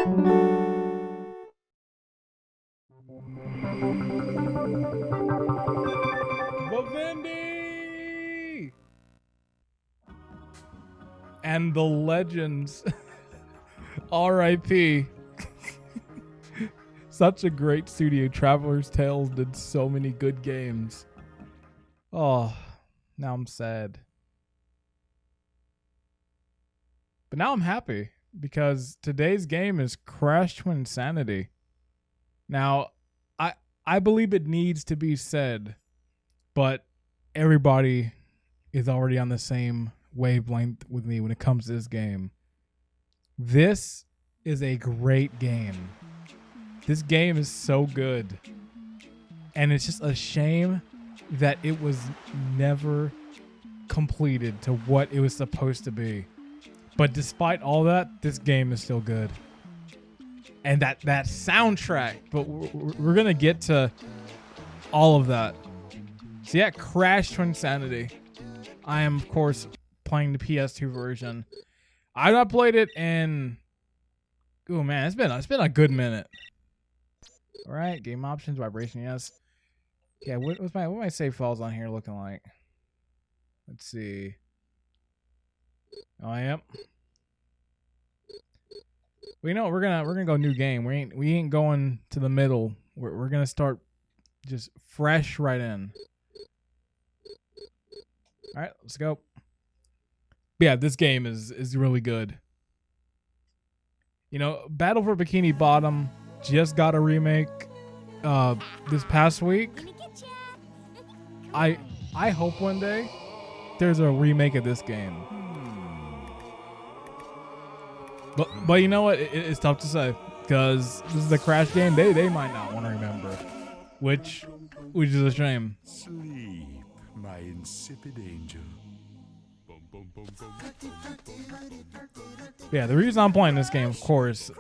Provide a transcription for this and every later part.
Vivendi! And the legends. R.I.P. Such a great studio. Traveler's Tales did so many good games. Oh, now I'm sad. But now I'm happy because today's game is Crash Twinsanity. Now, I believe it needs to be said, but everybody is already on the same wavelength with me when it comes to this game. This is a great game. This game is so good. And it's just a shame that it was never completed to what it was supposed to be. But despite all that, this game is still good. And that soundtrack, but we're going to get to all of that. So yeah, Crash Twinsanity. I am, of course, playing the PS2 version. I've not played it in... Oh man, it's been a good minute. All right, game options, vibration, yes. Yeah, what my save files on here looking like? Let's see. Oh, I am. Well, you know what? We're gonna go new game. We ain't going to the middle. We're gonna start just fresh right in. All right, let's go. But yeah, this game is really good. You know, Battle for Bikini Bottom just got a remake this past week. I hope one day there's a remake of this game. But you know what? It's tough to say because this is the Crash game. They might not want to remember, which is a shame. Sleep, my insipid angel. Yeah, the reason I'm playing this game, of course,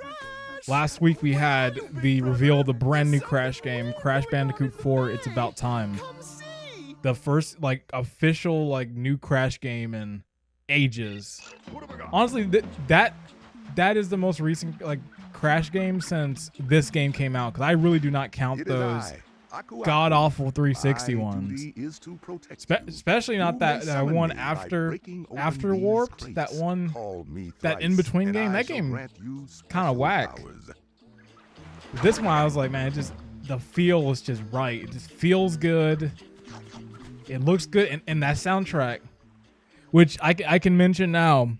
last week we had the reveal of the brand new Crash game, Crash Bandicoot 4. It's about time. The first official new Crash game in ages. Honestly, that is the most recent Crash game since this game came out, because I really do not count those god awful 360 ones. Especially not that one after Warped, that in between game. That game kind of whack. This one I was like, man, the feel is just right. It just feels good. It looks good, and that soundtrack, which I can mention now.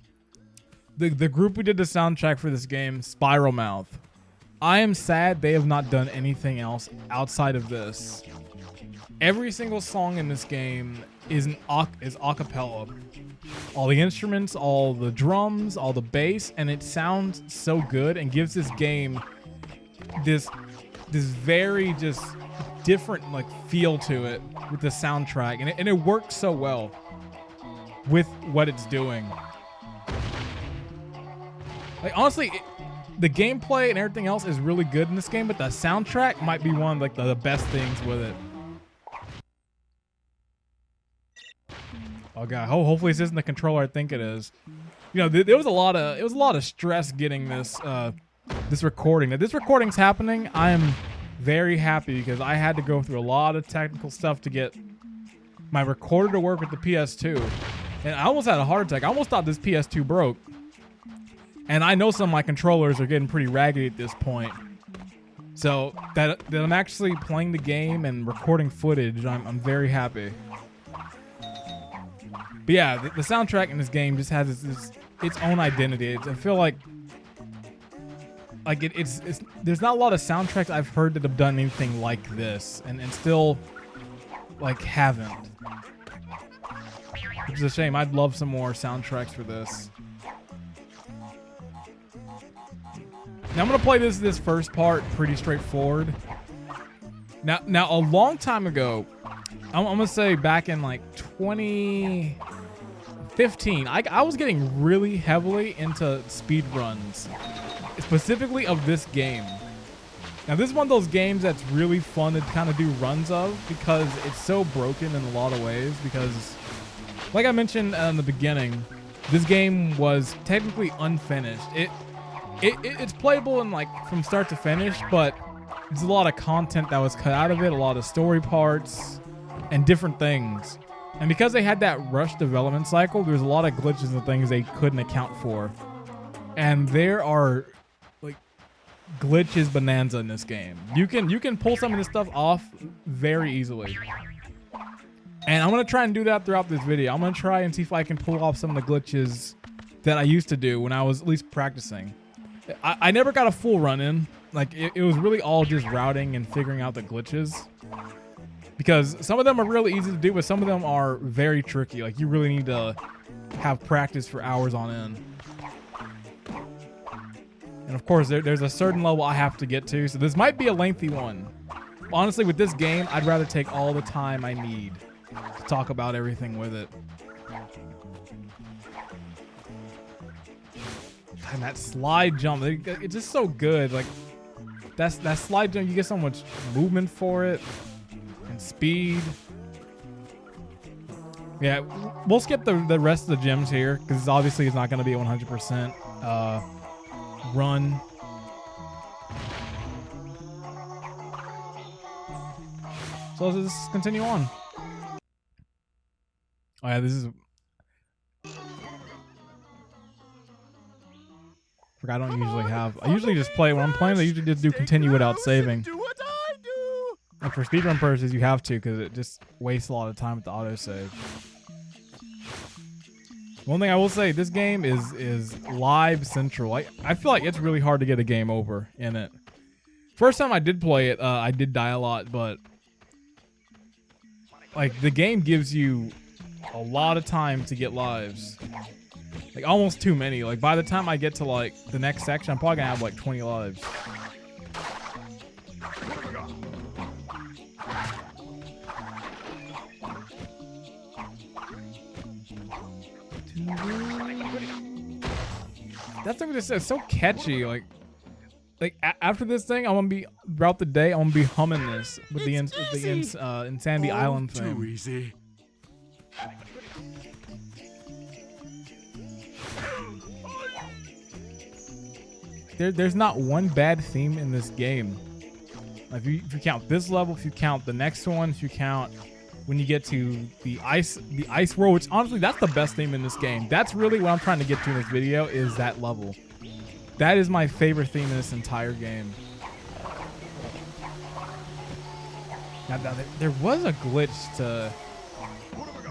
The group who did the soundtrack for this game, Spiral Mouth. I am sad they have not done anything else outside of this. Every single song in this game is acapella. All the instruments, all the drums, all the bass, and it sounds so good and gives this game this very just different feel to it with the soundtrack, and it works so well with what it's doing. Honestly, the gameplay and everything else is really good in this game, but the soundtrack might be one of the best things with it. Oh god, hopefully this isn't the controller I think it is. You know, there was a lot of stress getting this recording. Now this recording's happening. I am very happy because I had to go through a lot of technical stuff to get my recorder to work with the PS2, and I almost had a heart attack. I almost thought this PS2 broke. And I know some of my controllers are getting pretty raggedy at this point. So that I'm actually playing the game and recording footage, I'm very happy. But yeah, the soundtrack in this game just has its own identity. I feel like it's there's not a lot of soundtracks I've heard that have done anything like this, and still haven't. Which is a shame. I'd love some more soundtracks for this. Now I'm gonna play this first part pretty straightforward. Now a long time ago, I'm gonna say back in 2015, I was getting really heavily into speedruns, specifically of this game. Now this is one of those games that's really fun to kind of do runs of because it's so broken in a lot of ways. Because, like I mentioned in the beginning, this game was technically unfinished. it's playable in like from start to finish, but there's a lot of content that was cut out of it, a lot of story parts and different things. And because they had that rush development cycle, there's a lot of glitches and things they couldn't account for. And there are like glitches bonanza in this game. You can pull some of this stuff off very easily. And I'm gonna try and do that throughout this video. I'm gonna try and see if I can pull off some of the glitches that I used to do when I was at least practicing. I never got a full run in. Like it was really all just routing and figuring out the glitches. Because some of them are really easy to do, but some of them are very tricky. Like you really need to have practice for hours on end. And of course, there's a certain level I have to get to, so this might be a lengthy one. Honestly, with this game, I'd rather take all the time I need to talk about everything with it. And that slide jump, it's just so good. Like that slide jump, you get so much movement for it and speed. Yeah, we'll skip the rest of the gems here because obviously it's not going to be 100% run. So let's just continue on. Oh yeah, this is. I don't usually have. I usually just play when I'm playing. I usually just do continue without saving. And for speedrun purposes, you have to because it just wastes a lot of time with the autosave. One thing I will say, this game is live central. I feel like it's really hard to get a game over in it. First time I did play it, I did die a lot, but like the game gives you a lot of time to get lives. Like almost too many. Like by the time I get to like the next section, I'm probably gonna have like 20 lives. That thing just is so catchy. Like after this thing, I'm gonna be throughout the day. I'm gonna be humming this with the Insanity Island thing. Too easy. There's not one bad theme in this game. If you count this level, if you count the next one, if you count when you get to the ice world, which honestly that's the best theme in this game. That's really what I'm trying to get to in this video, is that level. That is my favorite theme in this entire game. Now there was a glitch to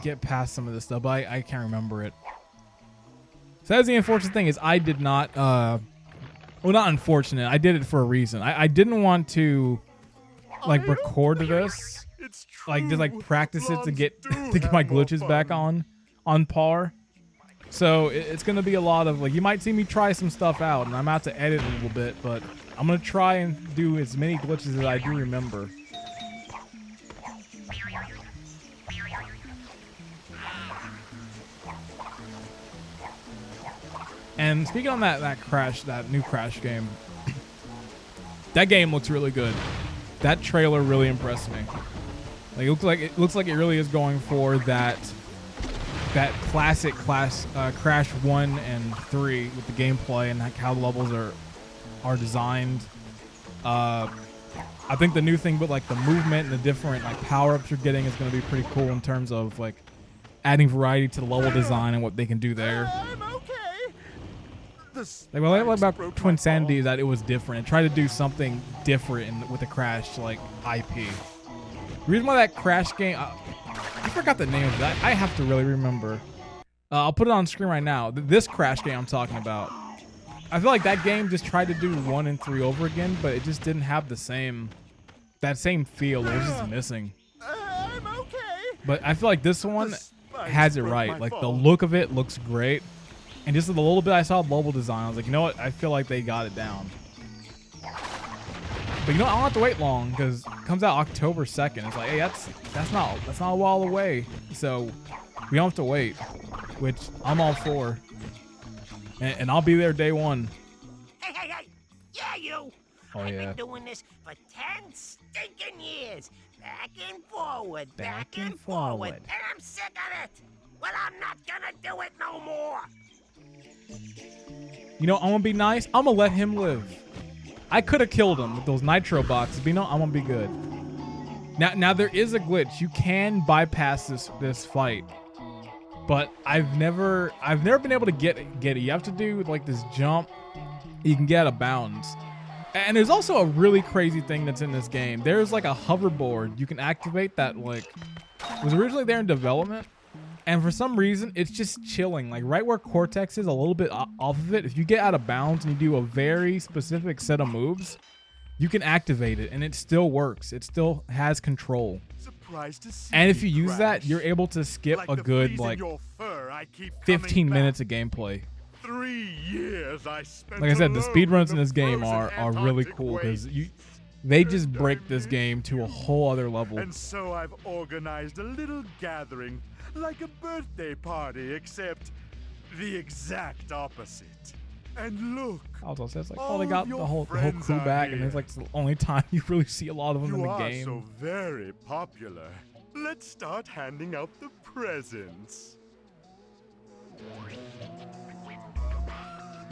get past some of this stuff, but I can't remember it. So that's the unfortunate thing, is I did not well, not unfortunate. I did it for a reason. I didn't want to like record this, like just like practice it to get my glitches back on par. So it's gonna be a lot of like, you might see me try some stuff out, and I'm out to edit a little bit, but I'm gonna try and do as many glitches as I do remember. And speaking on that new Crash game, that game looks really good. That trailer really impressed me. Like it looks like it really is going for that classic Crash 1 and 3 with the gameplay and like how the levels are designed. I think the new thing with like the movement and the different like power-ups you're getting is going to be pretty cool in terms of like adding variety to the level design and what they can do there. Like what I like about Twinsanity is that it was different. It tried to do something different with the Crash like IP. The reason why that Crash game, I forgot the name of that. I have to really remember. I'll put it on screen right now. This Crash game I'm talking about. I feel like that game just tried to do 1 and 3 over again, but it just didn't have that same feel. It was just missing. But I feel like this one has it right. Like the look of it looks great. And just the little bit I saw of level design, I was like, you know what? I feel like they got it down. But you know, I don't have to wait long because it comes out October 2nd. It's like, hey, that's not a while away. So we don't have to wait, which I'm all for. And I'll be there day one. Hey! Yeah, you! Oh, I've yeah. been doing this for 10 stinking years. Back and forward, back and forward. And I'm sick of it. Well, I'm not gonna do it no more. You know, I'm gonna be nice. I'm gonna let him live. I could have killed him with those nitro boxes, but you know, I'm gonna be good. Now there is a glitch. You can bypass this fight, but I've never been able to get it. You have to do like this jump. You can get out of bounds. And there's also a really crazy thing that's in this game. There's like a hoverboard you can activate that like was originally there in development, and for some reason it's just chilling like right where Cortex is, a little bit off of it. If you get out of bounds and you do a very specific set of moves, you can activate it and it still works. It still has control. And if you use that, you're able to skip a good like 15 minutes of gameplay. 3 years I spent. Like I said, the speedruns in this game are really cool because they just break this game to a whole other level. And so I've organized a little gathering, like a birthday party, except the exact opposite. And look, Also says like, oh, they got the whole crew back, and it's like the only time you really see a lot of them in the game. You are so very popular. Let's start handing out the presents.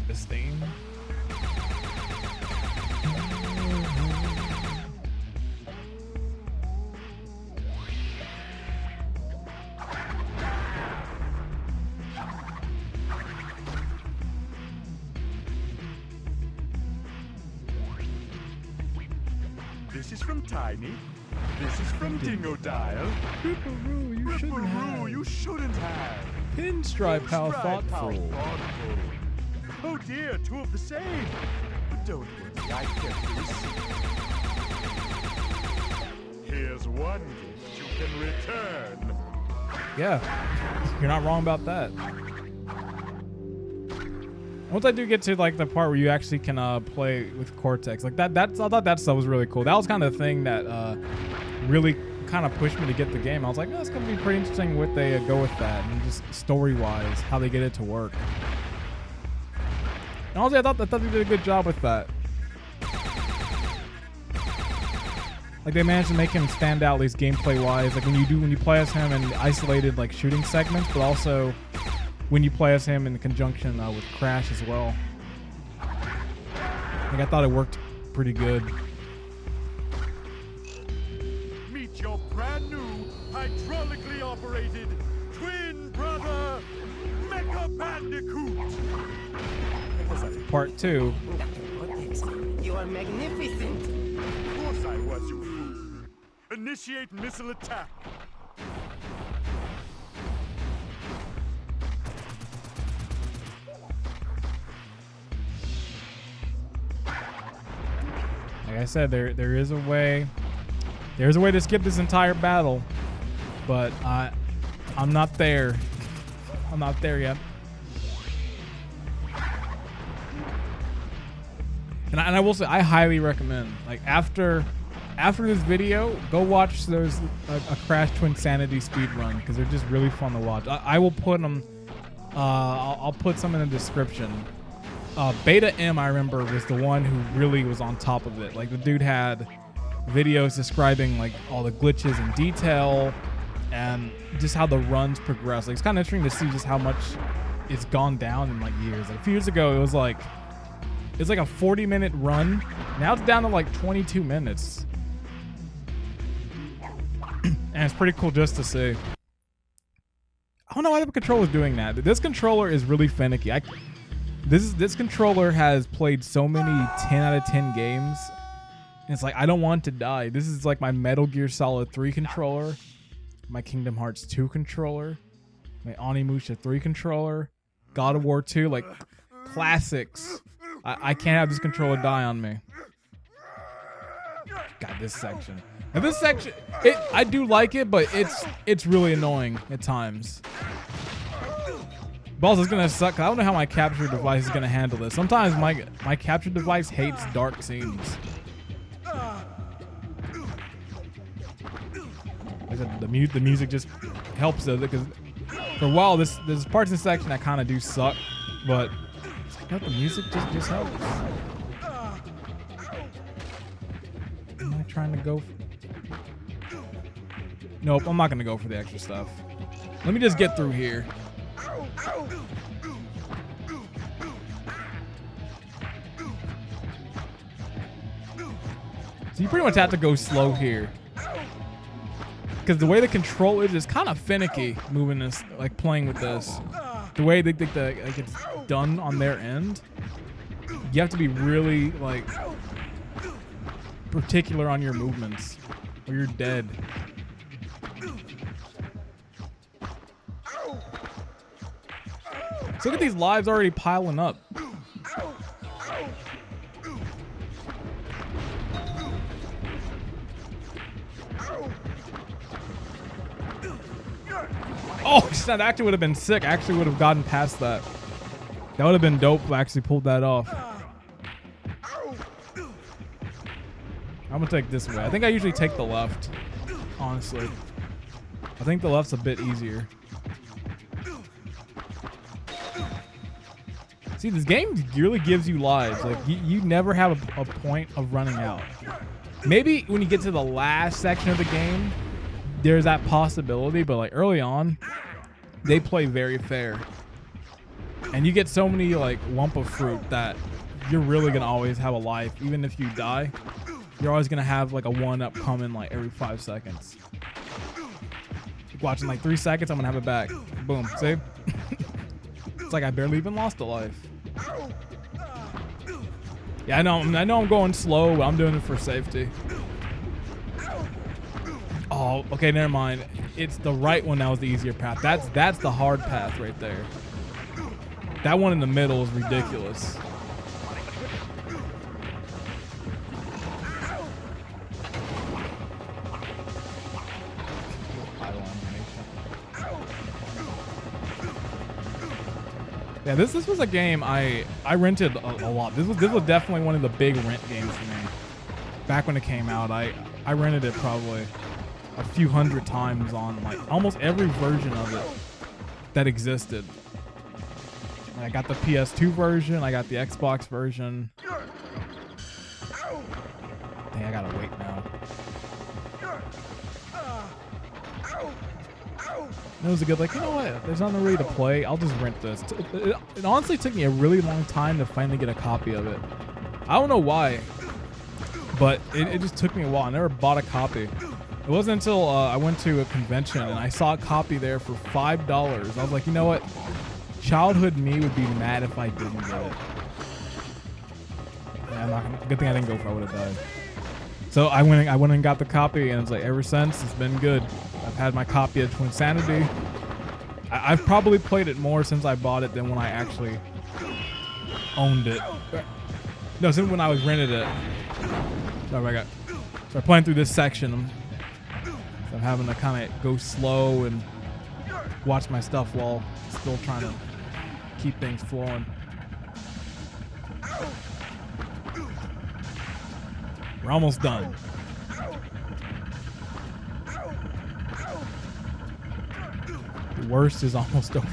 This theme. This is from Tiny. This is from Dingo Dial. Ripperoo, You shouldn't have. Pinstripe, how thoughtful. Oh dear, 2 of the same. But don't worry, I kept the receipt. Here's one gift you can return. Yeah, you're not wrong about that. Once I do get to like the part where you actually can play with Cortex, like I thought that stuff was really cool. That was kind of the thing that really kind of pushed me to get the game. I was like, oh, it's gonna be pretty interesting what they go with that, and just story-wise, how they get it to work. And honestly, I thought they did a good job with that. Like they managed to make him stand out, at least gameplay-wise. Like when you play as him in isolated like shooting segments, but also when you play as him in conjunction with Crash as well. Like I thought it worked pretty good. Meet your brand new hydraulically operated twin brother Mecha Bandicoot. Part 2. You are magnificent. Of course I was, you fool. Initiate missile attack. Like I said, there is a way. There's a way to skip this entire battle, but I'm not there. I'm not there yet. And I will say, I highly recommend, like after this video, go watch those a Crash Twinsanity speedrun because they're just really fun to watch. I will put them. I'll put some in the description. Beta M, I remember, was the one who really was on top of it. Like the dude had videos describing like all the glitches in detail and just how the runs progress. Like it's kind of interesting to see just how much it's gone down in like years. Like a few years ago, it was like a 40-minute run. Now it's down to like 22 minutes. And it's pretty cool just to see. I don't know why the controller is doing that. This controller is really finicky. This controller has played so many 10 out of 10 games. And it's like, I don't want to die. This is like my Metal Gear Solid 3 controller, my Kingdom Hearts 2 controller, my Onimusha 3 controller, God of War 2, like classics. I can't have this controller die on me. God, this section. And this section, I do like it, but it's really annoying at times. But also, it's gonna suck. 'Cause I don't know how my capture device is gonna handle this. Sometimes my capture device hates dark scenes. Like I said, the music just helps it because for a while there's parts in the section that kind of do suck, but you know, the music just helps. Am I trying to go? Nope, I'm not gonna go for the extra stuff. Let me just get through here. So you pretty much have to go slow here. Because the way the control is kind of finicky moving this, like playing with this. The way they think that like, it's done on their end, you have to be really like particular on your movements or you're dead. So look at these lives already piling up. Oh, that actually would have been sick. I actually would have gotten past that. That would have been dope if I actually pulled that off. I'm gonna take this way. I think I usually take the left, honestly. I think the left's a bit easier. See, this game really gives you lives. Like, you never have a point of running out. Maybe when you get to the last section of the game, there's that possibility, but like early on, they play very fair. And you get so many like lump of fruit that you're really gonna always have a life. Even if you die, you're always gonna have like a 1-up coming like every 5 seconds. Watching like 3 seconds, I'm gonna have it back. Boom, see? It's like I barely even lost a life. Yeah, I know I'm going slow, but I'm doing it for safety. Oh, okay, never mind. It's the right one that was the easier path. That's the hard path right there. That one in the middle is ridiculous. Yeah, this was a game I rented a lot. This was definitely one of the big rent games for me. Back when it came out, I rented it probably a few hundred times on like almost every version of it that existed. And I got the PS2 version, I got the Xbox version. Dang, I gotta wait now. It was a good, like, you know what? There's nothing really to play. I'll just rent this. It honestly took me a really long time to finally get a copy of it. I don't know why, but it just took me a while. I never bought a copy. It wasn't until I went to a convention and I saw a copy there for $5. I was like, you know what? Childhood me would be mad if I didn't get it. Yeah, good thing I didn't go for it. I would have died. So I went and got the copy, and it's like ever since it's been good. I've had my copy of Twinsanity. I've probably played it more since I bought it than when I actually owned it. No, since when I was rented it. Oh my god. So I'm playing through this section. I'm having to kind of go slow and watch my stuff while still trying to keep things flowing. We're almost done. The worst is almost over.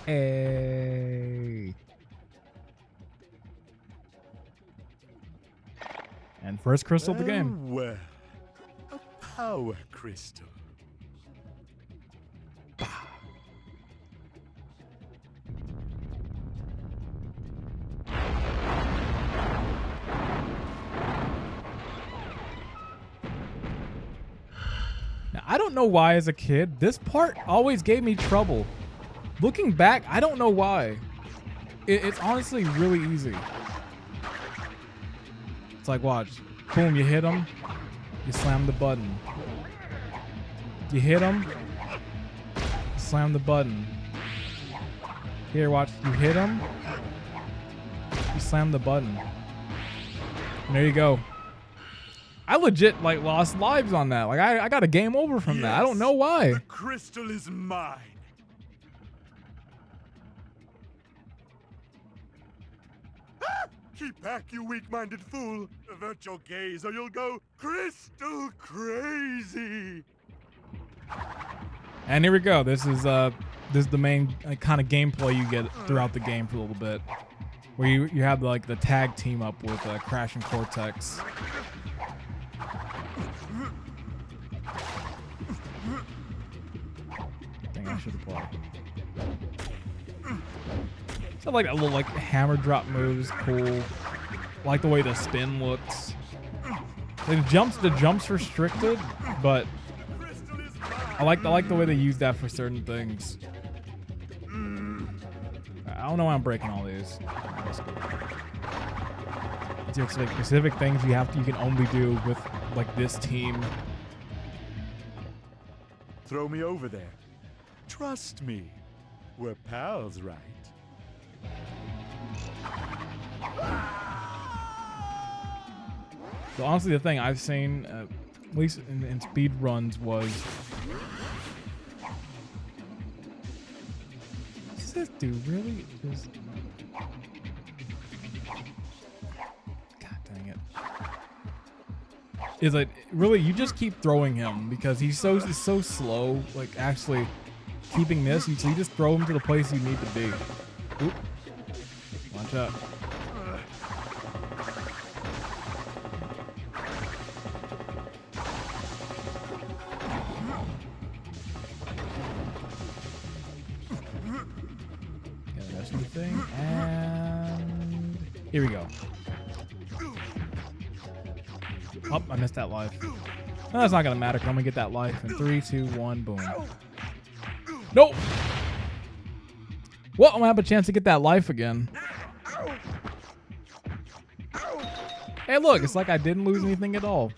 Hey. And first crystal of the game. Well, a power crystal. Now, I don't know why as a kid, this part always gave me trouble. Looking back, I don't know why. It's honestly really easy. It's like, watch. Boom, you hit him. You slam the button. You hit him. Slam the button. Here, watch. You hit him. You slam the button. And there you go. I legit like lost lives on that. Like I got a game over from that. I don't know why. The crystal is mine. Ah! Keep back, you weak-minded fool. Avert your gaze or you'll go crystal crazy. And here we go. This is the main kind of gameplay you get throughout the game for a little bit, where you have like the tag team up with Crash and Cortex. Dang, I should have played. So like a little like hammer drop move is cool. I like the way the spin looks. Like the jumps restricted, but I like the way they use that for certain things. I don't know why I'm breaking all these. It's like specific things you can only do with like this team. Throw me over there. Trust me. We're pals, right? So honestly, the thing I've seen, at least in speed runs, was does this dude really just? God dang it! Is like really you just keep throwing him because he's so slow. Like actually keeping this, so you just throw him to the place you need to be. Oop! Watch out! Thing, and here we go. Oh, I missed that life. No, that's not gonna matter. I'm gonna get that life in 3, 2, 1, boom. Nope. Well, I'm gonna have a chance to get that life again. Hey, look, it's like I didn't lose anything at all.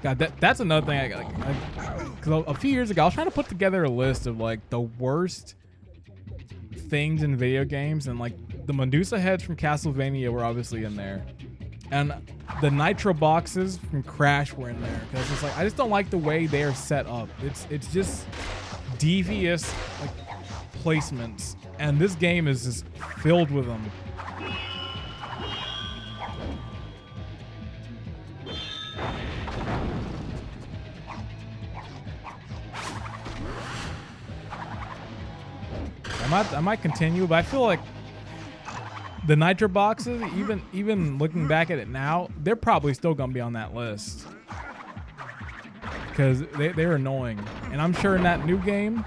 God, that's another thing. Because a few years ago, I was trying to put together a list of like the worst things in video games, and like the Medusa heads from Castlevania were obviously in there, and the nitro boxes from Crash were in there. Because it's like I just don't like the way they are set up. It's just devious like placements, and this game is just filled with them. I might continue, but I feel like the nitro boxes, even looking back at it now, they're probably still gonna be on that list because they're annoying, and I'm sure in that new game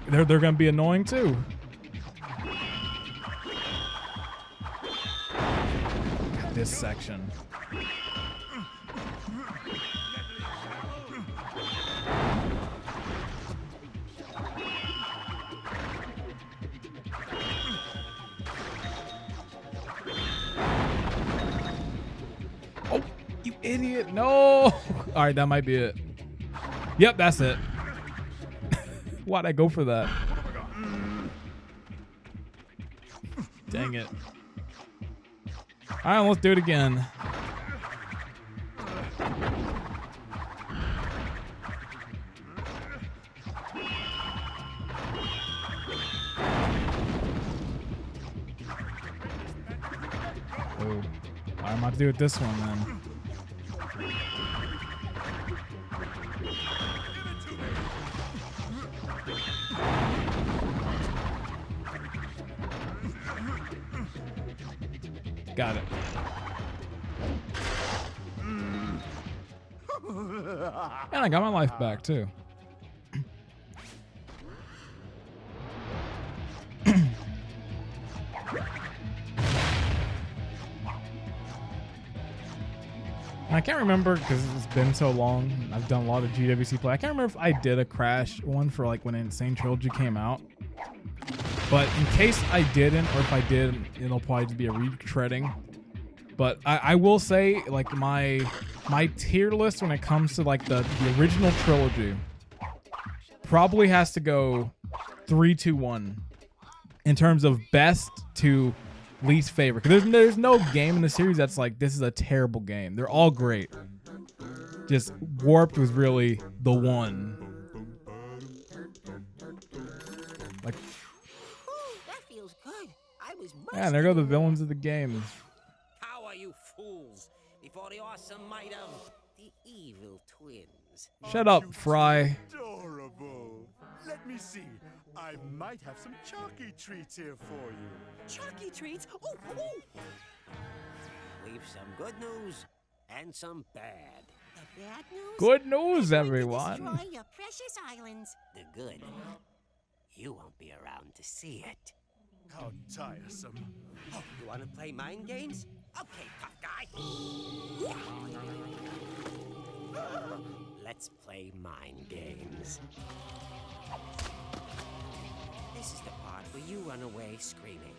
they're gonna be annoying too. This section. Idiot, no. All right, that might be it. Yep, that's it. Why'd I go for that? Dang it. All right, let's do it again. Oh, all right, I'm about to do it this one then. Got it. And I got my life back too. I can't remember because it's been so long. I've done a lot of GWC play. I can't remember if I did a Crash one for like when Insane Trilogy came out. But in case I didn't, or if I did, it'll probably just be a retreading. But I will say, like my tier list when it comes to like the original trilogy probably has to go 3, 2, 1 in terms of best to least favorite. Because there's no game in the series that's like this is a terrible game. They're all great. Just Warped was really the one. Like. Yeah, there go the villains of the game. How are you fools before the awesome might of the evil twins? Shut up, Fry. Adorable. Let me see. I might have some chalky treats here for you. Chalky treats? Oh, oh. We've some good news and some bad. The bad news? Good news, They're going to everyone. destroy your precious islands. The good. You won't be around to see it. How tiresome. Oh, you want to play mind games? Okay, tough guy. Let's play mind games. This is the part where you run away screaming.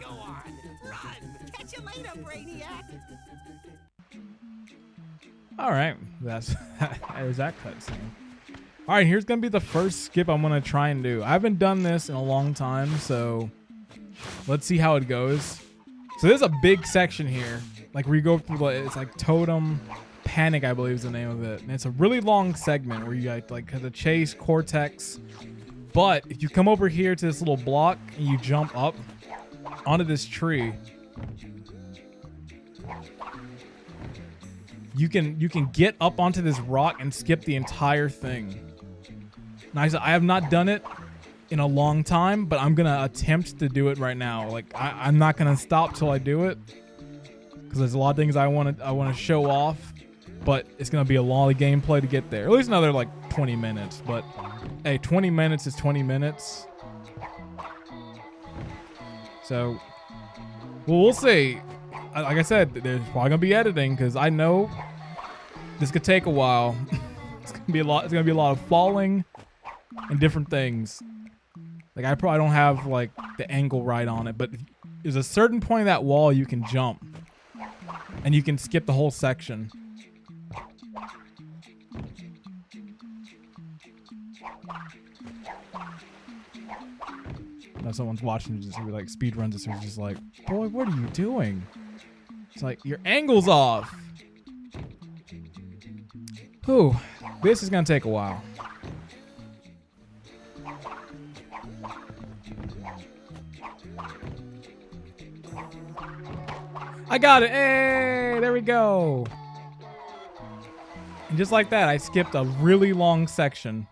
Go on, run! Catch you later, Brainiac! All right, that's there's that cutscene. All right, here's gonna be the first skip I'm gonna try and do. I haven't done this in a long time, so let's see how it goes. So there's a big section here, like where you go through. It's like Totem Panic, I believe is the name of it, and it's a really long segment where you like have to chase Cortex. But if you come over here to this little block and you jump up onto this tree, you can get up onto this rock and skip the entire thing. Nice. I have not done it in a long time, but I'm gonna attempt to do it right now. Like I'm not gonna stop till I do it, because there's a lot of things I want to show off, but it's gonna be a lot of gameplay to get there. At least another like 20 minutes. But hey, 20 minutes is 20 minutes. So, well, we'll see. Like I said, there's probably gonna be editing because I know this could take a while. It's gonna be a lot. It's gonna be a lot of falling and different things. Like I probably don't have like the angle right on it, but there's a certain point of that wall you can jump, and you can skip the whole section. Now someone's watching just like speedruns this, who's just like, boy, what are you doing? It's like, your angle's off. Whew, this is gonna take a while. I got it, hey, there we go. And just like that, I skipped a really long section.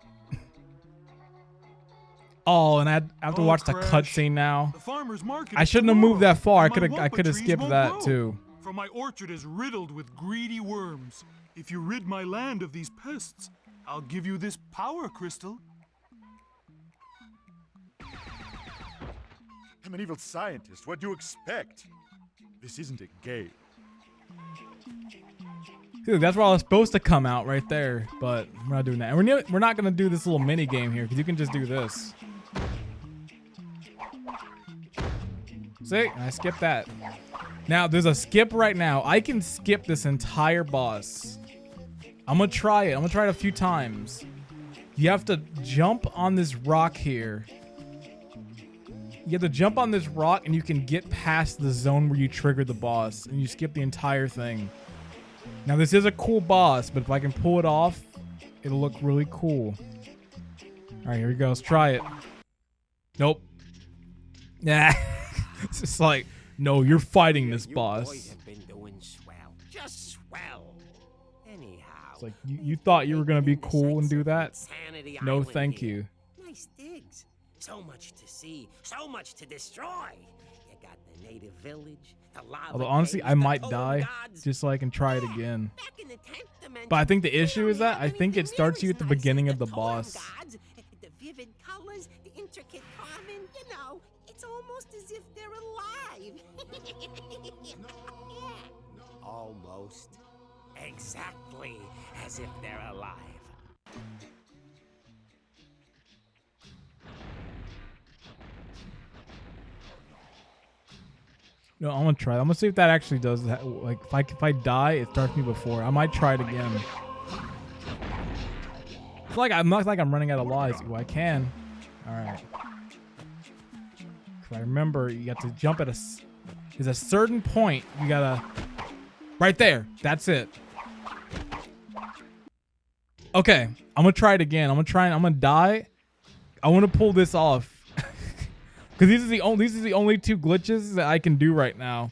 Oh, and I have to watch the cutscene now. I shouldn't have moved that far. I could have skipped that too. For my orchard is riddled with greedy worms. If you rid my land of these pests, I'll give you this power crystal. I'm an evil scientist. What do you expect? This isn't a game. Dude, that's where I was supposed to come out right there, but we're not doing that. And we're not gonna do this little mini game here because you can just do this. See, I skipped that. Now there's a skip right now. I can skip this entire boss. I'm gonna try it. I'm gonna try it a few times. You have to jump on this rock here. You have to jump on this rock and you can get past the zone where you triggered the boss and you skip the entire thing. Now this is a cool boss, but if I can pull it off, it'll look really cool. All right, here we go. Let's try it. Nope. Nah. It's just like, no, you're fighting this boss. Boys have been doing swell. Just swell. Anyhow. It's like, you thought you were going to be cool and do that? No, thank you. Nice digs. So much to see. So much to destroy. You got the native village. Although honestly, I might die just so I can try it again. But I think the issue is that I think it starts you at the beginning of the boss. The vivid colors, the intricate carving, you know, it's almost as if they're alive. Almost. Exactly as if they're alive. No, I'm gonna try. I'm gonna see if that actually does that. Like, if I die, it starts me before. I might try it again. It's like I'm not like I'm running out of lives. Ooh, I can. All right. Cause I remember you got to jump at there's a certain point you gotta. Right there. That's it. Okay, I'm gonna try it again. I'm gonna die. I want to pull this off. Because these are the only two glitches that I can do right now.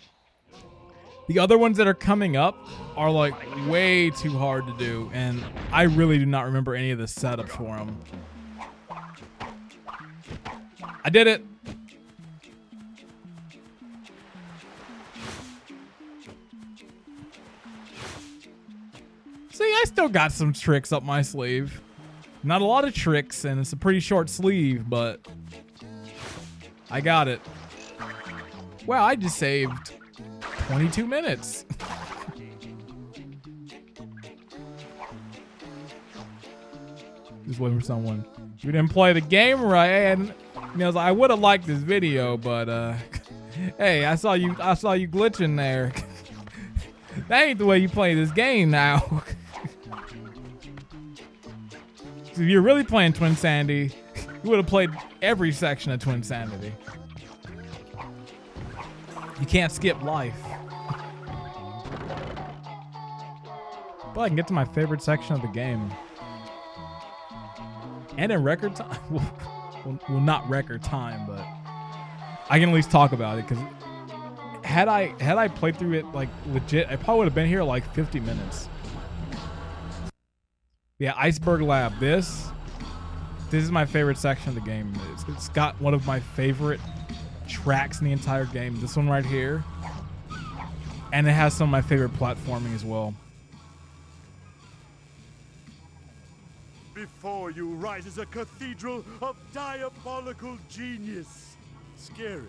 The other ones that are coming up are like way too hard to do, and I really do not remember any of the setups for them. I did it. See, I still got some tricks up my sleeve. Not a lot of tricks, and it's a pretty short sleeve, but I got it. Wow, I just saved 22 minutes. Just waiting for someone. You didn't play the game right, and you know, I would have liked this video, but hey, I saw you glitching there. That ain't the way you play this game now. So if you're really playing Twinsanity, you would have played every section of Twinsanity. You can't skip life. But I can get to my favorite section of the game. And in record time. Well, not record time, but I can at least talk about it, because had I played through it like legit, I probably would have been here like 50 minutes. Yeah, Iceberg Lab. This is my favorite section of the game. It's got one of my favorite tracks in the entire game. This one right here. And it has some of my favorite platforming as well. Before you rises a cathedral of diabolical genius. Scary,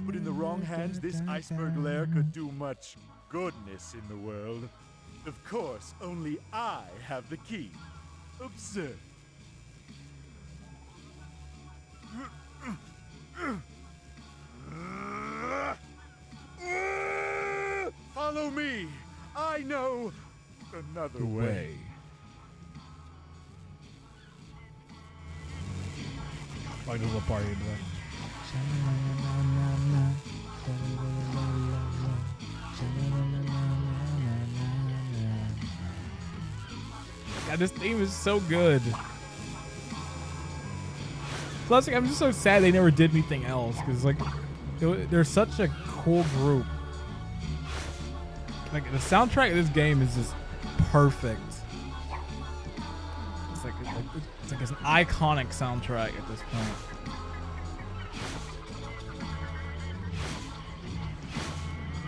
but in the wrong hands, this Iceberg Lair could do much goodness in the world. Of course, only I have the key. Observe. Follow me. I know another way. Like a little party in there. God, this theme is so good. Plus, like, I'm just so sad they never did anything else, because like they're such a cool group. Like the soundtrack of this game is just perfect. It's like it's an iconic soundtrack at this point.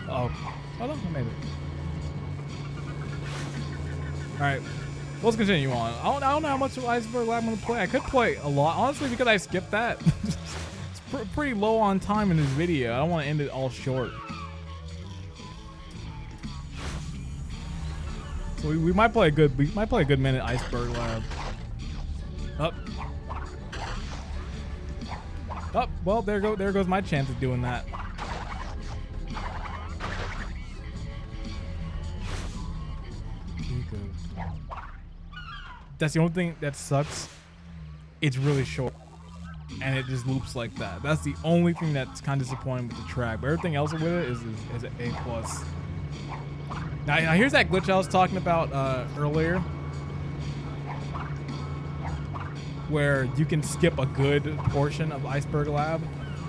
Oh, hold on, I made it. All right. Let's continue on. I don't know how much of Iceberg Lab I'm going to play. I could play a lot, honestly, because I skipped that. It's pretty low on time in this video. I don't want to end it all short. So we might play a good minute Iceberg Lab. Up. Up. Well, there goes my chance of doing that. That's the only thing that sucks. It's really short, and it just loops like that. That's the only thing that's kind of disappointing with the track. But everything else with it is an A+. Now here's that glitch I was talking about earlier, where you can skip a good portion of Iceberg Lab.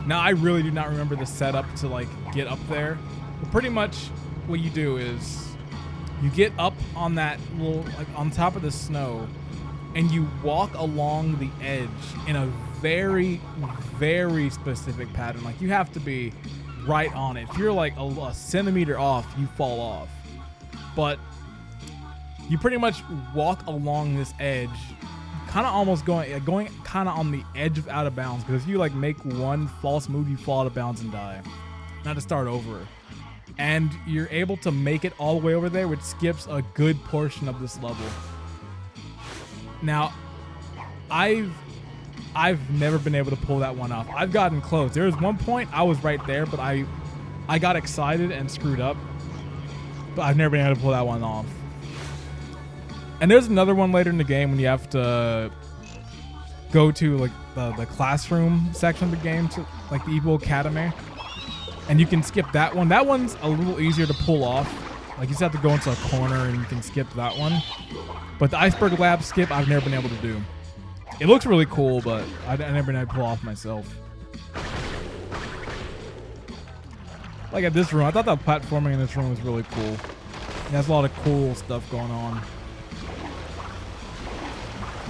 Now I really do not remember the setup to like get up there. But pretty much what you do is you get up on that little, like on top of the snow, and you walk along the edge in a very, very specific pattern. Like you have to be right on it. If you're like a centimeter off, you fall off. But you pretty much walk along this edge, kind of almost going kind of on the edge of out of bounds. Because if you like make one false move, you fall out of bounds and die. Not to start over. And you're able to make it all the way over there, which skips a good portion of this level. Now, I've never been able to pull that one off. I've gotten close. There was one point I was right there, but I got excited and screwed up. But I've never been able to pull that one off. And there's another one later in the game when you have to go to like the classroom section of the game, to like the Evil Academy. And you can skip that one. That one's a little easier to pull off. Like you just have to go into a corner and you can skip that one. But the Iceberg Lab skip, I've never been able to do. It looks really cool, but I've never been able to pull off myself. Like at this room, I thought that platforming in this room was really cool. It has a lot of cool stuff going on.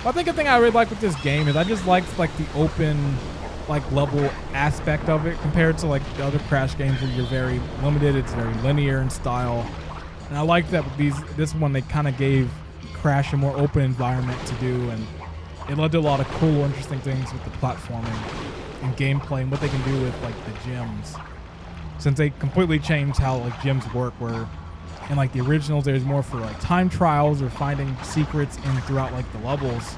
I think the thing I really like with this game is I just liked like the open like level aspect of it compared to like the other Crash games where you're very limited. It's very linear in style. And I like that with this one they kind of gave Crash a more open environment to do, and it led to a lot of cool, interesting things with the platforming and gameplay and what they can do with like the gyms. Since they completely changed how like gyms work, where in like the originals there's more for like time trials or finding secrets in throughout like the levels.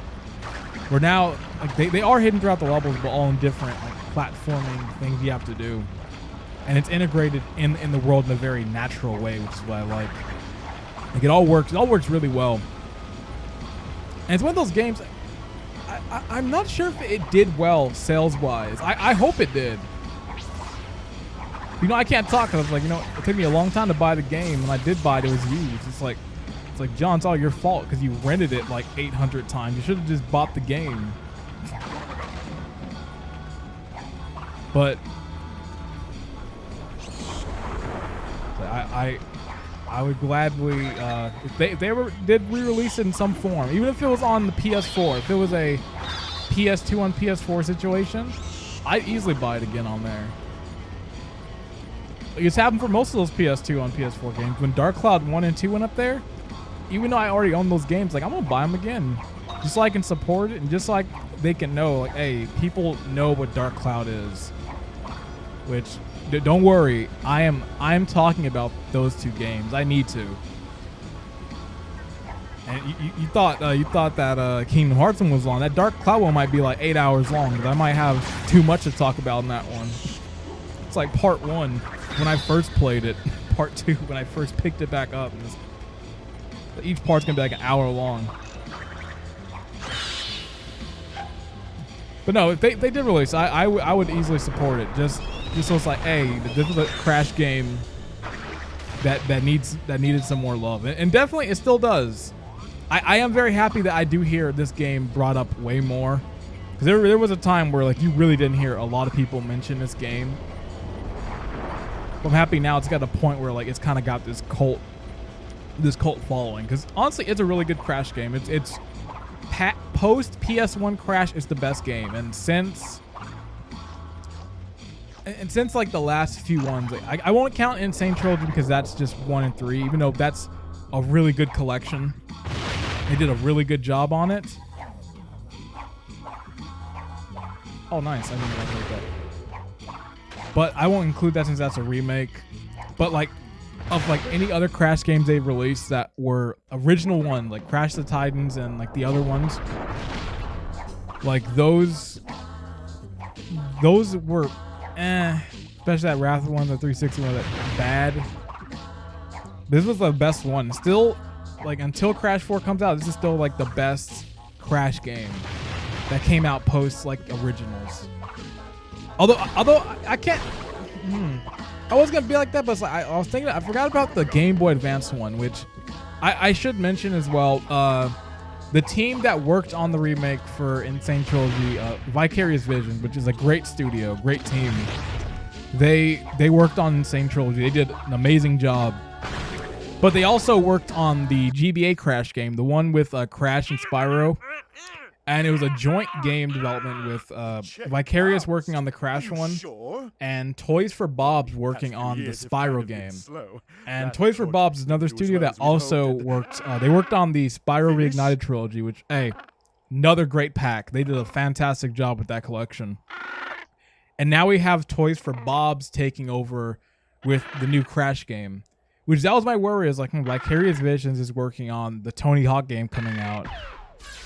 Where now like they are hidden throughout the levels, but all in different like platforming things you have to do. And it's integrated in the world in a very natural way, which is what I like. Like it all works really well. And it's one of those games I'm not sure if it did well sales-wise. I hope it did. You know, I can't talk because I was like, you know, it took me a long time to buy the game. When I did buy it, it was used. It's like, John, it's all your fault because you rented it like 800 times. You should have just bought the game. But I would gladly, if they did re-release it in some form, even if it was on the PS4, if it was a PS2 on PS4 situation, I'd easily buy it again on there. It's happened for most of those PS2 on PS4 games. When Dark Cloud 1 and 2 went up there, even though I already own those games, like I'm gonna buy them again, just so I can support it and just so they can know, like, hey, people know what Dark Cloud is. Which, don't worry, I am talking about those two games. I need to. And you thought that Kingdom Hearts one was long. That Dark Cloud one might be like 8 hours long, but I might have too much to talk about in that one. It's like part 1 when I first played it, part 2 when I first picked it back up. And each part's gonna be like an hour long. But no, if they did release, I would easily support it. Just so it's like, hey, this is a Crash game that needed some more love, and definitely it still does. I am very happy that I do hear this game brought up way more, because there was a time where like you really didn't hear a lot of people mention this game. But I'm happy now it's got a point where like it's kind of got this cult following, because honestly it's a really good Crash game. It's post PS1 Crash is the best game, and since like the last few ones, like, I won't count Insane Trilogy because that's just 1 and 3, even though that's a really good collection. They did a really good job on it. Oh, nice. I didn't like that. But I won't include that since that's a remake. But like, of like any other Crash games they've released that were original one, like Crash the Titans and like the other ones, like those were especially that Wrath one, the 360 one, that bad. This was the best one. Still, like until Crash 4 comes out, this is still like the best Crash game that came out post like originals. Although I can't. I was gonna be like that, but like, I was thinking I forgot about the Game Boy Advance one, which I should mention as well. The team that worked on the remake for Insane Trilogy, Vicarious Visions, which is a great studio, great team. They worked on Insane Trilogy. They did an amazing job. But they also worked on the GBA Crash game, the one with Crash and Spyro. And it was a joint game development with Vicarious working on the Crash one, and Toys for Bob's working on the Spyro game. And Toys for Bob's is another studio that also worked. They worked on the Spyro Reignited trilogy, which, hey, another great pack. They did a fantastic job with that collection. And now we have Toys for Bob's taking over with the new Crash game, which that was my worry. Is like Vicarious Visions is working on the Tony Hawk game coming out,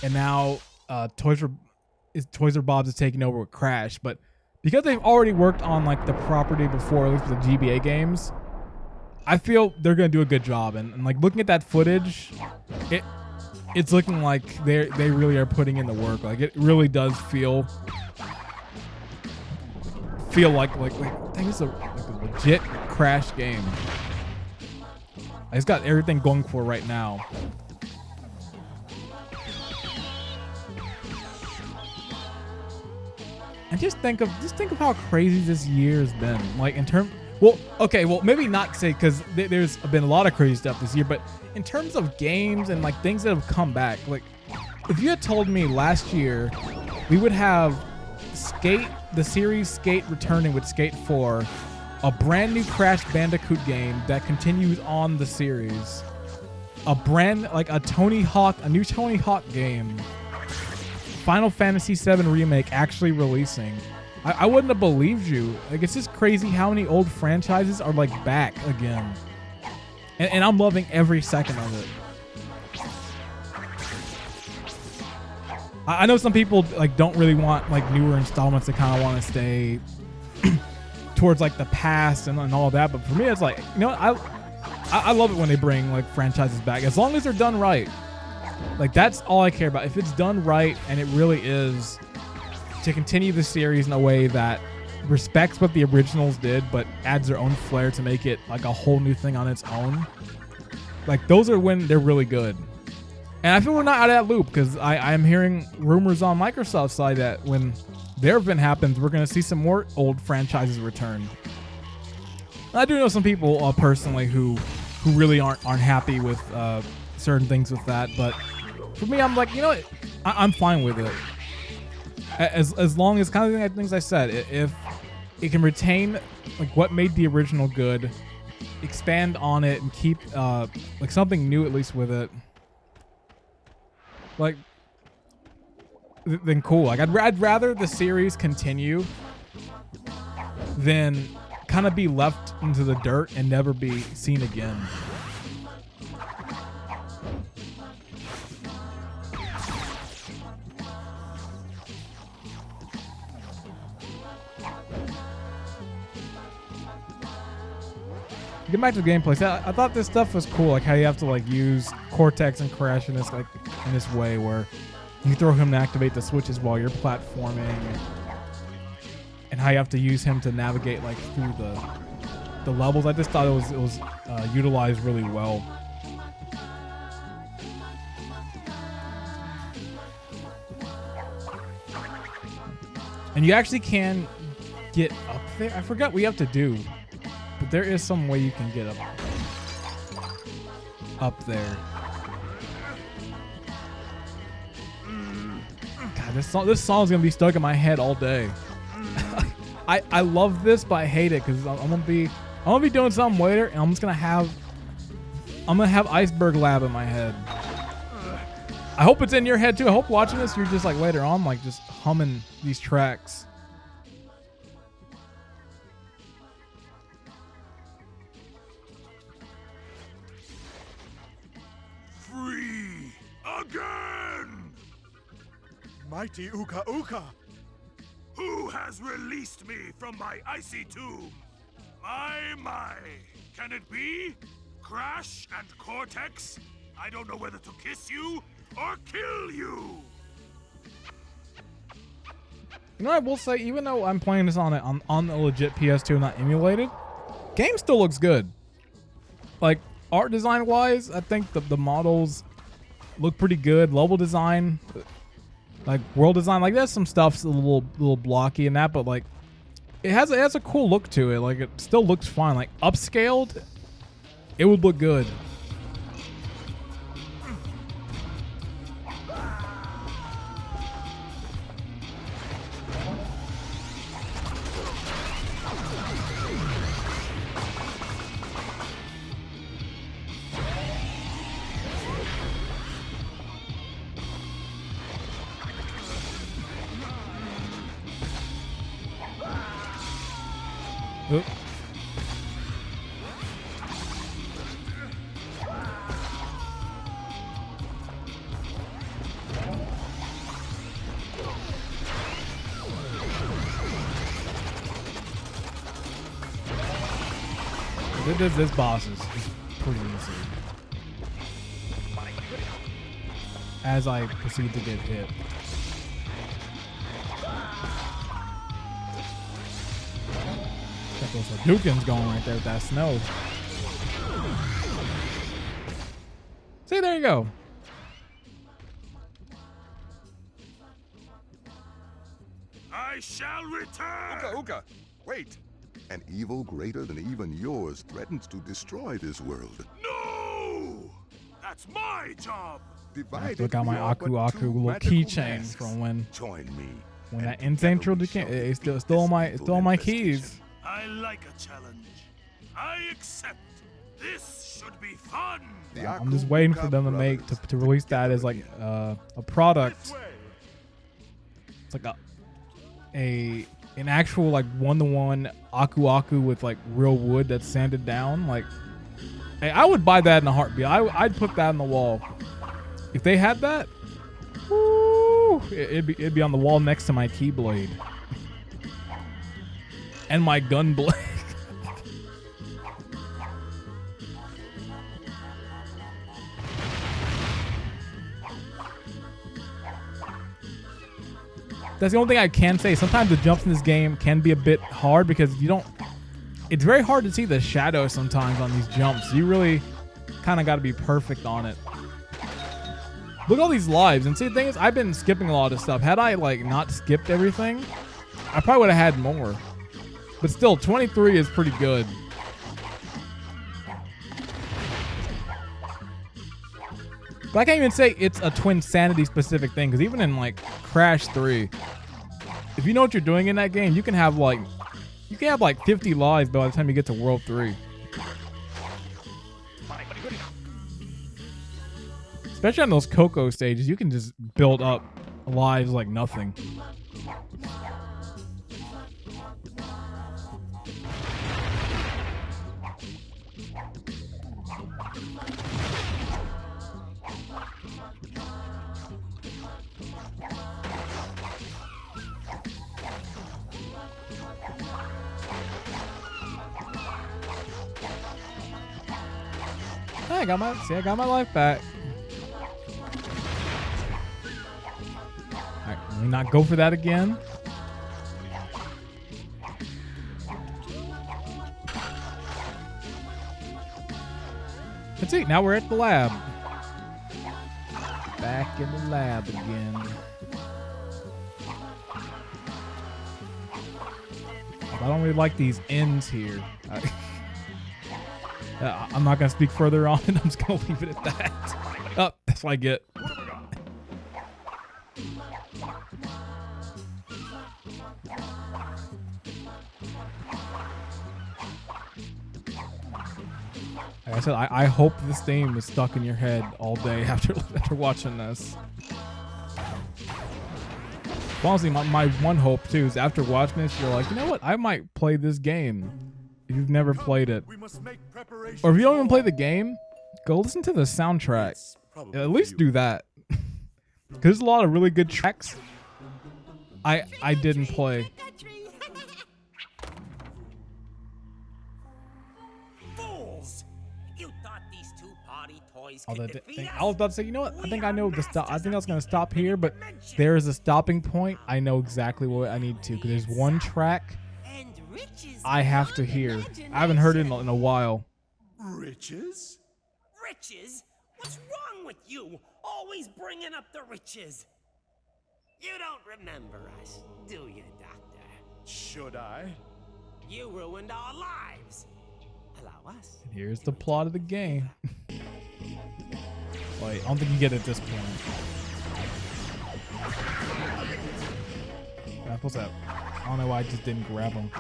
and now Toys for Bob's is taking over with Crash. But because they've already worked on like the property before, at least for the GBA games, I feel they're gonna do a good job. And like looking at that footage, it's looking like they really are putting in the work. Like it really does feel like I think it's a legit Crash game. It's got everything going for it right now. And just think of how crazy this year has been. Like in terms, Well, okay, well, maybe not say, because there's been a lot of crazy stuff this year, but in terms of games and like things that have come back, like if you had told me last year we would have Skate, the series Skate returning with Skate 4, a brand new Crash Bandicoot game that continues on the series, like a new Tony Hawk game, Final Fantasy VII Remake actually releasing, I wouldn't have believed you. Like, it's just crazy how many old franchises are like back again. And I'm loving every second of it. I know some people like don't really want like newer installments. They kind of want to stay towards like the past and all that. But for me, it's like, you know, I love it when they bring like franchises back, as long as they're done right. Like, that's all I care about. If it's done right and it really is to continue the series in a way that respects what the originals did, but adds their own flair to make it like a whole new thing on its own. Like, those are when they're really good. And I feel we're not out of that loop, because I'm hearing rumors on Microsoft's side that when their event happens, we're going to see some more old franchises return. I do know some people personally who really aren't happy with certain things with that, but for me, I'm like, you know what? I'm fine with it. As long as, kind of the things I said, if it can retain like what made the original good, expand on it, and keep like something new at least with it, like, then cool. Like, I'd rather the series continue than kind of be left into the dirt and never be seen again. Get back to the gameplay. So I thought this stuff was cool, like how you have to like use Cortex and Crash in this way where you throw him to activate the switches while you're platforming, and how you have to use him to navigate like through the levels. I just thought it was utilized really well. And you actually can get up there. I forgot what you have to do. But there is some way you can get up there. God, this song's gonna be stuck in my head all day. I love this, but I hate it because I'm gonna be doing something later, and I'm gonna have Iceberg Lab in my head. I hope it's in your head too. I hope watching this, you're just like later on, like just humming these tracks. Free again! Mighty Uka Uka! Who has released me from my icy tomb? My, can it be Crash and Cortex? I don't know whether to kiss you or kill you. You know what I will say, even though I'm playing this on the legit PS2, not emulated, game still looks good. Like, art design wise, I think the models look pretty good. Level design, like world design, like there's some stuff's a little blocky in that, but like it has a cool look to it. Like, it still looks fine. Like, upscaled, it would look good. Oop. This boss is pretty easy. As I proceed to get hit. Got those Hadoukens going right there with that snow. See, there you go. I shall return. Uka, wait. An evil greater than even yours threatens to destroy this world. No! That's my job! Divided, Look at my we are Aku but Aku two little magical keychain masks. from when Join me. that and insane together we trilogy came. shall It's defeat still on this evil my infestation. keys. I like a challenge. I accept. This should be fun. The I'm just Aku waiting for Uka them to make brothers to release that together as like again. a product. This way. It's like an actual like 1-to-1 Aku Aku with like real wood that's sanded down. Like, hey, I would buy that in a heartbeat. I'd put that on the wall if they had that. Woo, it'd be on the wall next to my keyblade and my gun blade. That's the only thing I can say. Sometimes the jumps in this game can be a bit hard because you don't. It's very hard to see the shadow sometimes on these jumps. You really kind of got to be perfect on it. Look at all these lives. And see, the thing is, I've been skipping a lot of stuff. Had I like not skipped everything, I probably would have had more. But still, 23 is pretty good. But I can't even say it's a Twinsanity specific thing, because even in like Crash 3, if you know what you're doing in that game, you can have like 50 lives by the time you get to World 3. Especially on those Coco stages, you can just build up lives like nothing. I got my life back. Alright, let me not go for that again. Let's see, now we're at the lab. Back in the lab again. I don't really like these ends here. I'm not going to speak further on it. I'm just going to leave it at that. Oh, that's what I get. Like I said, I hope this theme is stuck in your head all day after watching this. Honestly, my one hope, too, is after watching this, you're like, you know what? I might play this game. If you've never played it, We must make preparations or if you don't even for play the game, go listen to the soundtrack. It's probably At least you. do that. Because there's a lot of really good tracks I didn't play. Fools! You thought these two party toys I could defeat us? was about to say, you know what? I think I know the stop. I think I was gonna stop here, but there is a stopping point. I know exactly what I need to, because there's one track And riches I have to hear. I haven't heard it in a while. Riches? Riches? What's wrong with you? Always bringing up the riches. You don't remember us, do you, Doctor? Should I? You ruined our lives. Allow us. Here's the plot of the game. Wait, I don't think you get it at this point. What's that? I don't know why I just didn't grab him.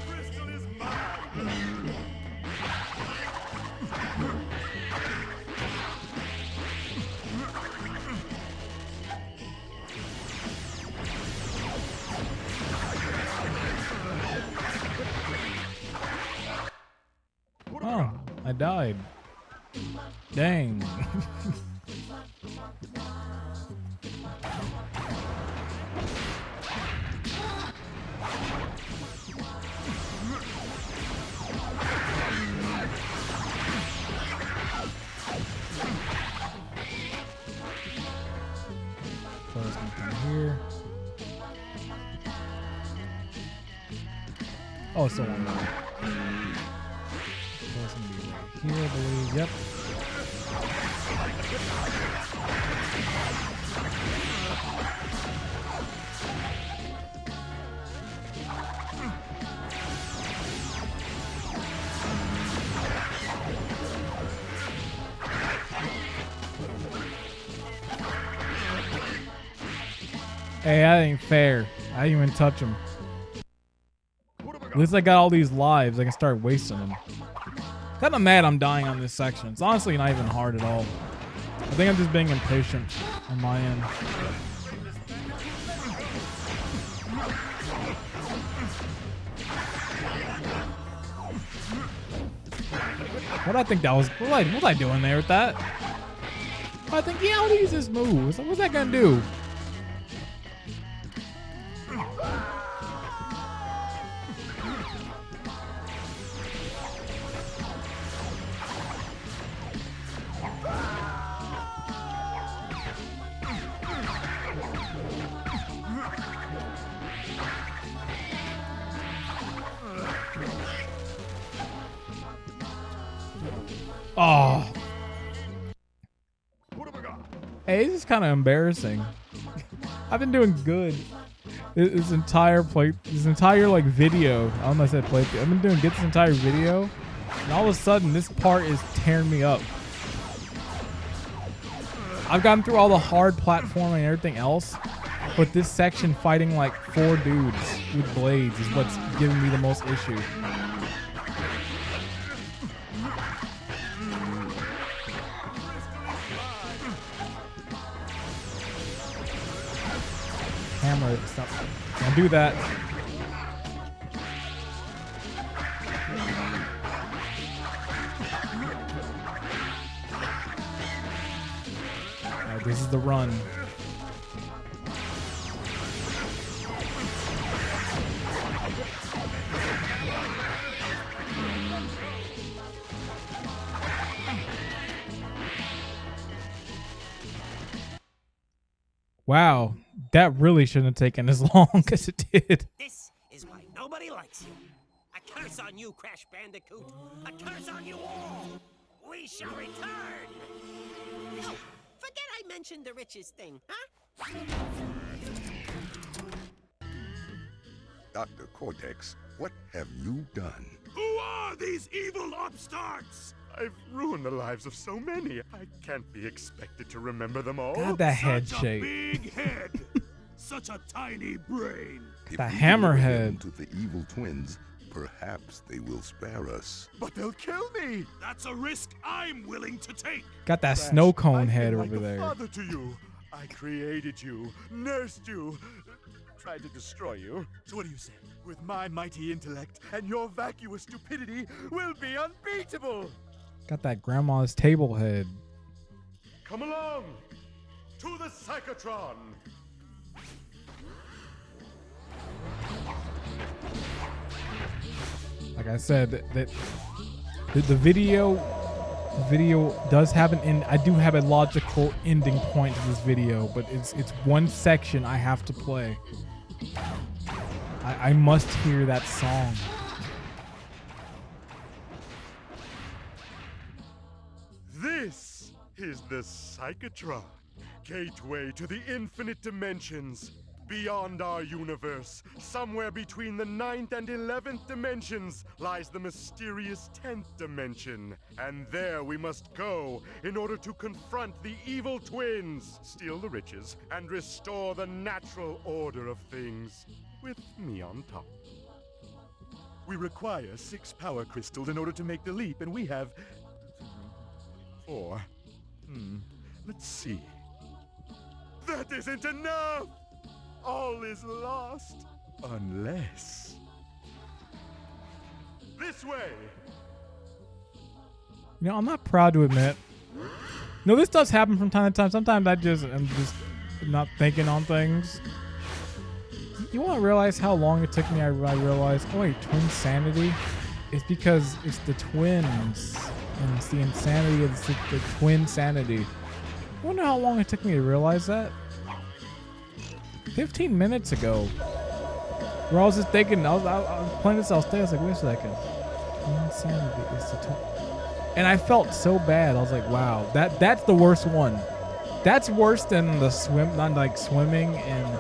Crystal is mine! Oh, I died. Dang. First one from here. Oh, it's still one more. So it's gonna be right here, I believe. Yep. Hey, that ain't fair. I didn't even touch him. At least I got all these lives. I can start wasting them. Kinda mad I'm dying on this section. It's honestly not even hard at all. I think I'm just being impatient on my end. What I think that was, what was I doing there with that? I think, yeah, I'll use this move. What's that gonna do? Oh. Hey, this is kind of embarrassing. I've been doing good this entire like video. I almost said playthrough. I've been doing good this entire video, and all of a sudden this part is tearing me up. I've gotten through all the hard platforming and everything else, but this section fighting like 4 dudes with blades is what's giving me the most issue. Hammer, stop. Don't do that. Alright, this is the run. Wow, that really shouldn't have taken as long as it did. This is why nobody likes you. A curse on you, Crash Bandicoot. A curse on you all. We shall return. Oh, forget I mentioned the riches thing, huh? Dr. Cortex, what have you done? Who are these evil upstarts? I've ruined the lives of so many. I can't be expected to remember them all. God, that head Such shape. a big head. Such a tiny brain. If The we hammerhead. deliver them to the evil twins, perhaps they will spare us. But they'll kill me. That's a risk I'm willing to take. Got that Crash, snow cone I've head been over like a there. father to you. I created you, nursed you, tried to destroy you. So what do you say? With my mighty intellect and your vacuous stupidity, we'll be unbeatable. Got that grandma's table head. Come along to the Psychotron. Like I said, that the video does have an end. I do have a logical ending point to this video, but it's one section I have to play. I must hear that song. This is the Psychotron, gateway to the infinite dimensions. Beyond our universe, somewhere between the 9th and 11th dimensions, lies the mysterious 10th dimension. And there we must go in order to confront the evil twins, steal the riches, and restore the natural order of things, with me on top. We require 6 power crystals in order to make the leap, and we have 4. Let's see. That isn't enough! All is lost, unless... This way! You know, I'm not proud to admit. No, this does happen from time to time. Sometimes I'm just not thinking on things. You want to realize how long it took me? I realized, oh wait, Twinsanity? It's because it's the twins. And it's the insanity of the Twinsanity. I wonder how long it took me to realize that. 15 minutes ago. Where I was just thinking, I was playing this, I was like, wait a second. Insanity is the and I felt so bad. I was like, wow, that's the worst one. That's worse than the not like swimming and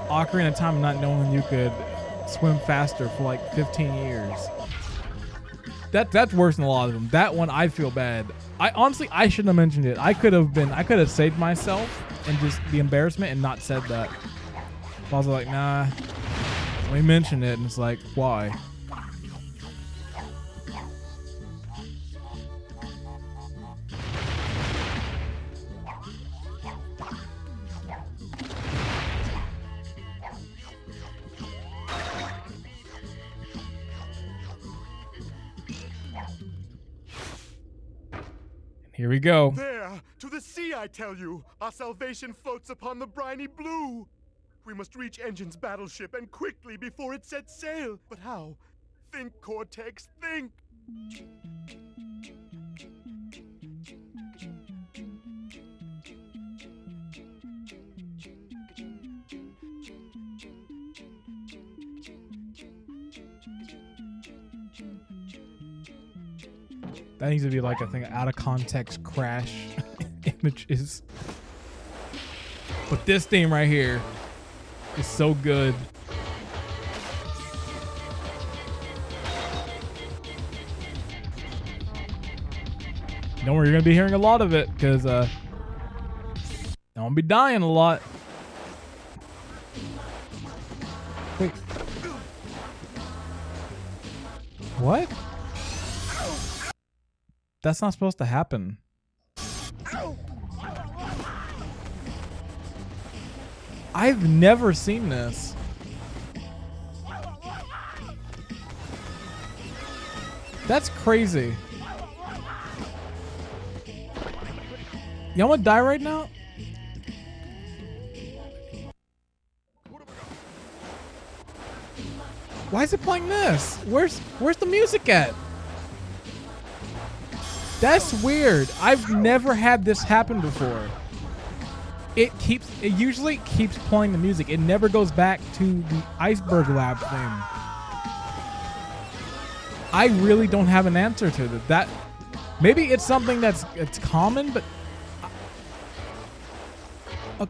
Ocarina of Time not knowing you could swim faster for like 15 years. That's worse than a lot of them. That one, I feel bad. I honestly, I shouldn't have mentioned it. I could have saved myself and just the embarrassment and not said that. But I was like, nah, let me mention it. And it's like, why? Here we go. There, to the sea, I tell you. Our salvation floats upon the briny blue. We must reach Engine's battleship and quickly before it sets sail. But how? Think, Cortex, think. That needs to be like a thing out of context Crash images. But this theme right here is so good. Don't worry, you're gonna be hearing a lot of it because I'm gonna be dying a lot. Wait. What? That's not supposed to happen. I've never seen this. That's crazy. Y'all wanna die right now? Why is it playing this? Where's the music at? That's weird. I've never had this happen before. It usually keeps playing the music. It never goes back to the Iceberg Lab theme. I really don't have an answer to that. Maybe it's something it's common, but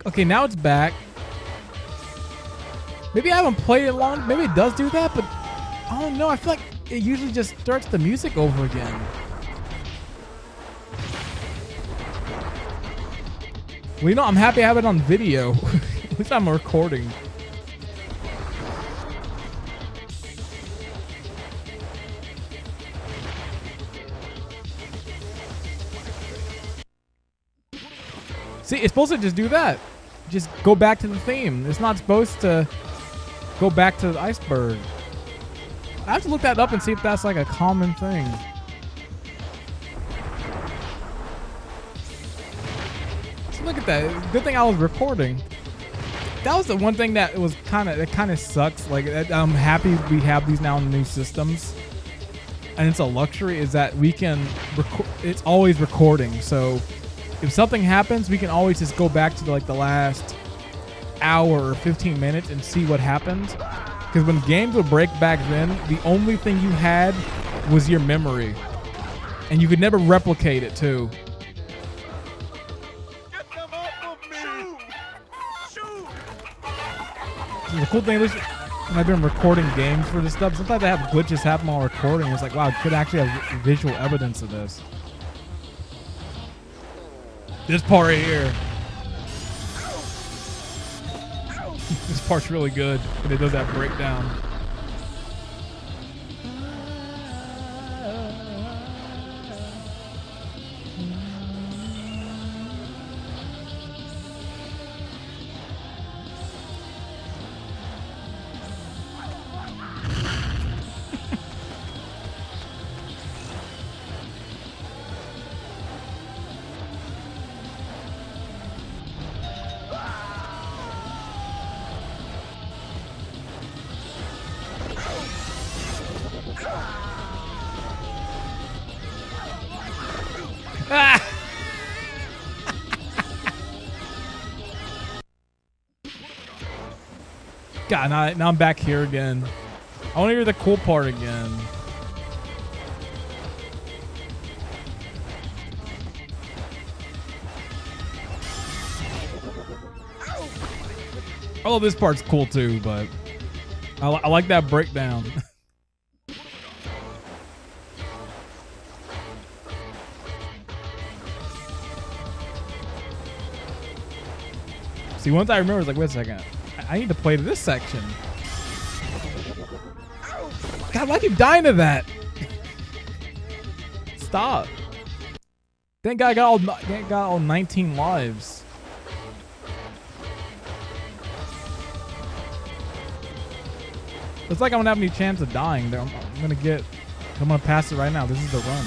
okay, now it's back. Maybe I haven't played it long. Maybe it does do that, but I don't know. I feel like it usually just starts the music over again. Well, you know, I'm happy I have it on video. At least I'm recording. See, it's supposed to just do that. Just go back to the theme. It's not supposed to go back to the iceberg. I have to look that up and see if that's like a common thing. Look at that. Good thing I was recording. That was the one thing that was kind of sucks. Like, I'm happy we have these now in the new systems, and it's a luxury. Is that we can record? It's always recording. So if something happens, we can always just go back to like the last hour or 15 minutes and see what happened. Because when games would break back then, the only thing you had was your memory, and you could never replicate it too. The cool thing is, when I've been recording games for this stuff, sometimes I have glitches happen while recording. It's like, wow, I could actually have visual evidence of this. This part right here. This part's really good, and it does that breakdown. God, now I'm back here again. I want to hear the cool part again. Although this part's cool too, but I like that breakdown. See, once I remember, it's like, wait a second. I need to play to this section. God, why keep dying to that? Stop. Thank God I got all 19 lives. Looks like I don't have any chance of dying there. I'm gonna pass it right now. This is the run.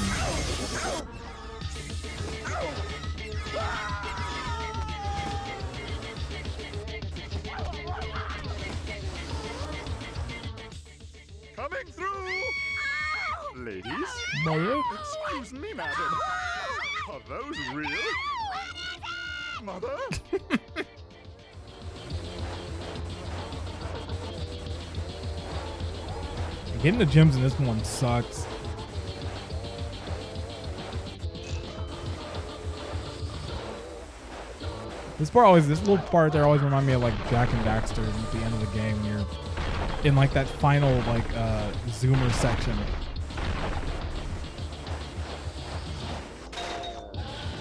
Coming through! Ladies? Mother? Excuse me, madam. Are those real? Mother? Getting the gems in this one sucks. This little part there always remind me of like Jack and Daxter at the end of the game. You're in like that final like zoomer section.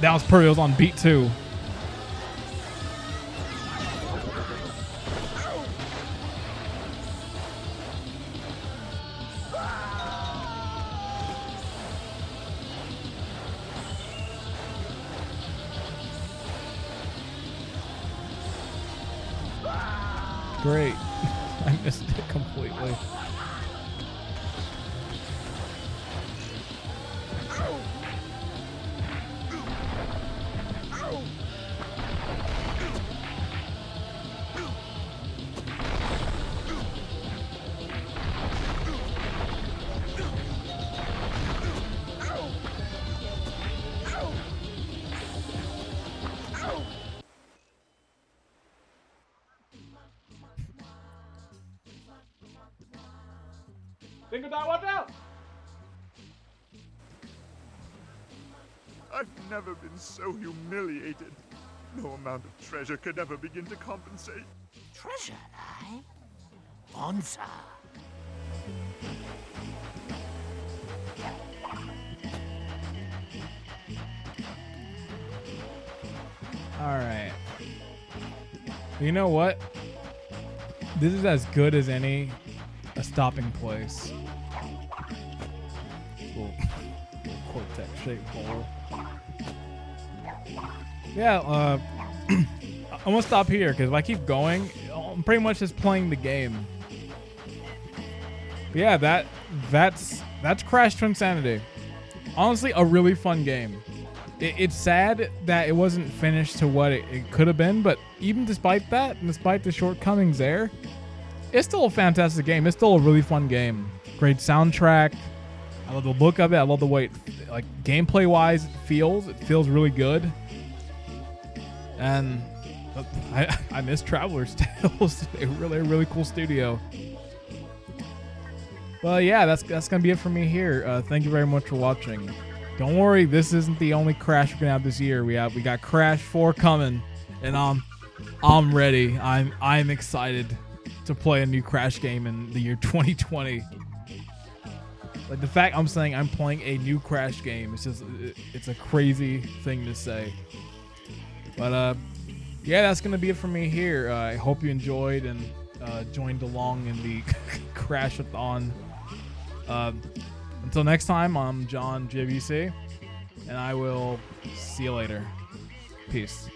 That was pretty. It was on beat too. Great. I missed it completely. Think of that, watch out! I've never been so humiliated. No amount of treasure could ever begin to compensate. Treasure, eh? Bonza. Alright. You know what? This is as good as any a stopping place. Little Cortex shaped hole. Yeah, I'm gonna stop here because if I keep going, I'm pretty much just playing the game. But yeah, that's Crash Twinsanity. Honestly, a really fun game. It's sad that it wasn't finished to what it could have been, but even despite that, and despite the shortcomings there, it's still a fantastic game. It's still a really fun game. Great soundtrack. I love the look of it. I love the way it, like, gameplay-wise, it feels really good. And I miss Traveler's Tales. A really cool studio. Well, yeah, that's gonna be it for me here. Thank you very much for watching. Don't worry, this isn't the only Crash we're gonna have this year. We got Crash 4 coming, and I'm ready. I'm excited to play a new Crash game in the year 2020. Like, the fact I'm saying I'm playing a new Crash game, it's a crazy thing to say. But yeah, that's gonna be it for me here. I hope you enjoyed and joined along in the Crash-a-thon. Until next time, I'm John GWC, and I will see you later. Peace.